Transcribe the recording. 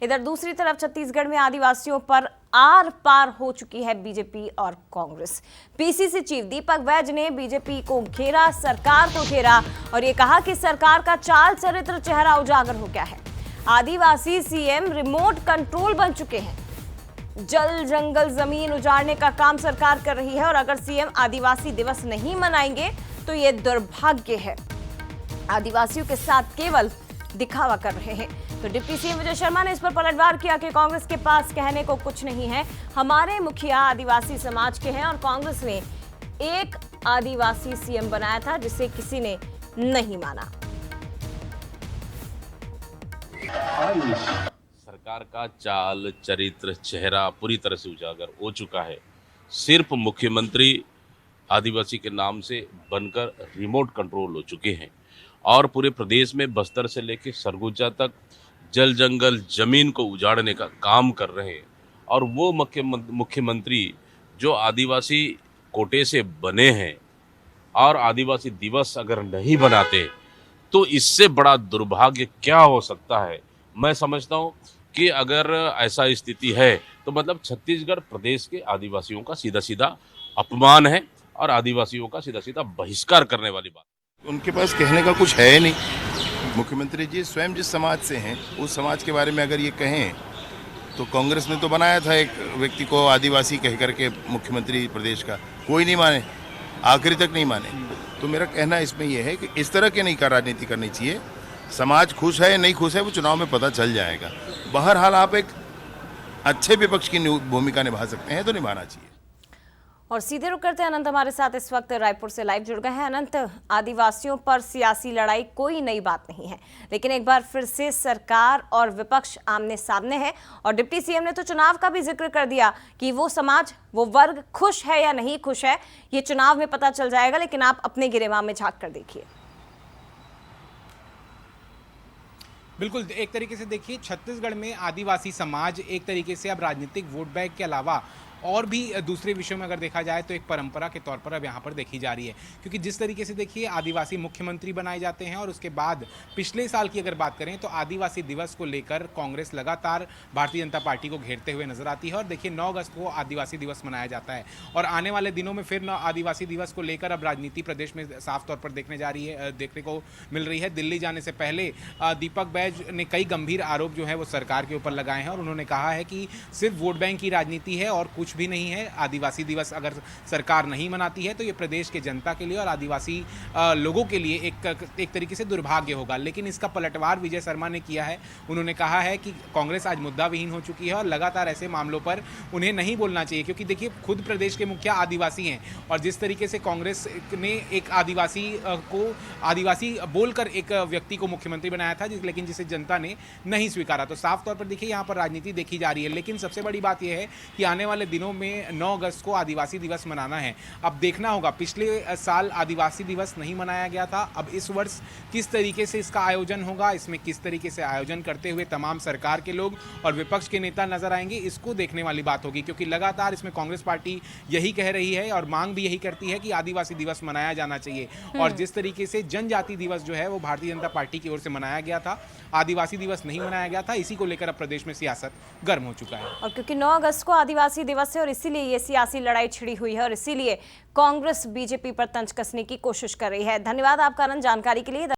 इधर दूसरी तरफ छत्तीसगढ़ में आदिवासियों पर आर पार हो चुकी है बीजेपी और कांग्रेस। पीसीसी चीफ दीपक बैज ने बीजेपी को घेरा, सरकार को घेरा और ये कहा कि सरकार का चाल चरित्र चेहरा उजागर हो गया है। आदिवासी सीएम रिमोट कंट्रोल बन चुके हैं। जल जंगल जमीन उजाड़ने का काम सरकार कर रही है और अगर सीएम आदिवासी दिवस नहीं मनाएंगे तो ये दुर्भाग्य है। आदिवासियों के साथ केवल दिखावा कर रहे हैं। तो डिप्टी सीएम विजय शर्मा ने इस पर पलटवार किया कि कांग्रेस के पास कहने को कुछ नहीं है। हमारे मुखिया आदिवासी समाज के हैं और कांग्रेस ने एक आदिवासी सीएम बनाया था जिसे किसी ने नहीं माना। सरकार का चाल चरित्र चेहरा पूरी तरह से उजागर हो चुका है। सिर्फ मुख्यमंत्री आदिवासी के नाम से बनकर रिमोट कंट्रोल हो चुके हैं और पूरे प्रदेश में बस्तर से लेकर सरगुजा तक जल जंगल जमीन को उजाड़ने का काम कर रहे हैं। और वो मुख्यमंत्री जो आदिवासी कोटे से बने हैं और आदिवासी दिवस अगर नहीं बनाते तो इससे बड़ा दुर्भाग्य क्या हो सकता है। मैं समझता हूँ कि अगर ऐसा स्थिति है तो मतलब छत्तीसगढ़ प्रदेश के आदिवासियों का सीधा सीधा अपमान है और आदिवासियों का सीधा सीधा बहिष्कार करने वाली बात। उनके पास कहने का कुछ है ही नहीं। मुख्यमंत्री जी स्वयं जिस समाज से हैं उस समाज के बारे में अगर ये कहें तो कांग्रेस ने तो बनाया था एक व्यक्ति को आदिवासी कह करके मुख्यमंत्री प्रदेश का, कोई नहीं माने, आखिरी तक नहीं माने। तो मेरा कहना इसमें यह है कि इस तरह की नहीं राजनीति करनी चाहिए। समाज खुश है नहीं खुश है वो चुनाव में पता चल जाएगा। बहरहाल आप एक अच्छे विपक्ष की भूमिका निभा सकते हैं तो निभाना चाहिए। और सीधे रुक करते हैं अनंत हमारे साथ इस वक्त रायपुर से लाइव जुड़ गए हैं। अनंत, आदिवासियों पर सियासी लड़ाई कोई नई बात नहीं है, लेकिन एक बार फिर से सरकार और विपक्ष आमने सामने है और डिप्टी सीएम ने तो चुनाव का भी जिक्र कर दिया कि वो समाज, वो वर्ग खुश है या नहीं खुश है ये चुनाव में पता चल जाएगा। लेकिन आप अपने गिरेबान में झांक कर देखिए। बिल्कुल, एक तरीके से देखिए छत्तीसगढ़ में आदिवासी समाज एक तरीके से अब राजनीतिक वोट बैंक के अलावा और भी दूसरे विषयों में अगर देखा जाए तो एक परंपरा के तौर पर अब यहाँ पर देखी जा रही है। क्योंकि जिस तरीके से देखिए आदिवासी मुख्यमंत्री बनाए जाते हैं और उसके बाद पिछले साल की अगर बात करें तो आदिवासी दिवस को लेकर कांग्रेस लगातार भारतीय जनता पार्टी को घेरते हुए नजर आती है। और देखिए 9 अगस्त को आदिवासी दिवस मनाया जाता है और आने वाले दिनों में फिर आदिवासी दिवस को लेकर अब राजनीति प्रदेश में साफ तौर पर देखने को मिल रही है। दिल्ली जाने से पहले दीपक बैज ने कई गंभीर आरोप जो है वो सरकार के ऊपर लगाए हैं और उन्होंने कहा है कि सिर्फ वोट बैंक की राजनीति है और कुछ भी नहीं है। आदिवासी दिवस अगर सरकार नहीं मनाती है तो ये प्रदेश के जनता के लिए और आदिवासी लोगों के लिए एक तरीके से दुर्भाग्य होगा। लेकिन इसका पलटवार विजय शर्मा ने किया है। उन्होंने कहा है कि कांग्रेस आज मुद्दा विहीन हो चुकी है और लगातार ऐसे मामलों पर उन्हें नहीं बोलना चाहिए, क्योंकि देखिए खुद प्रदेश के मुखिया आदिवासी हैं और जिस तरीके से कांग्रेस ने एक आदिवासी बोलकर एक व्यक्ति को मुख्यमंत्री बनाया था लेकिन जिसे जनता ने नहीं स्वीकारा। तो साफ तौर पर देखिए यहाँ पर राजनीति देखी जा रही है। लेकिन सबसे बड़ी बात यह है कि आने वाले दिनों में 9 अगस्त को आदिवासी दिवस मनाना है। अब देखना होगा, पिछले साल आदिवासी दिवस नहीं मनाया गया था, अब इस वर्ष किस तरीके से इसका आयोजन होगा, इसमें किस तरीके से आयोजन करते हुए तमाम सरकार के लोग और विपक्ष के नेता नजर आएंगे, इसको देखने वाली बात होगी। क्योंकि लगातार इसमें कांग्रेस पार्टी यही कह रही है और मांग भी यही करती है कि आदिवासी दिवस मनाया जाना चाहिए। और जिस तरीके से जनजाति दिवस जो है वो भारतीय जनता पार्टी की ओर से मनाया गया था, आदिवासी दिवस नहीं मनाया गया था, इसी को लेकर अब प्रदेश में सियासत गर्म हो चुका है। और क्योंकि 9 अगस्त को आदिवासी दिवस है और इसीलिए ये सियासी लड़ाई छिड़ी हुई है और इसीलिए कांग्रेस बीजेपी पर तंज कसने की कोशिश कर रही है। धन्यवाद आपका आनंद जानकारी के लिए।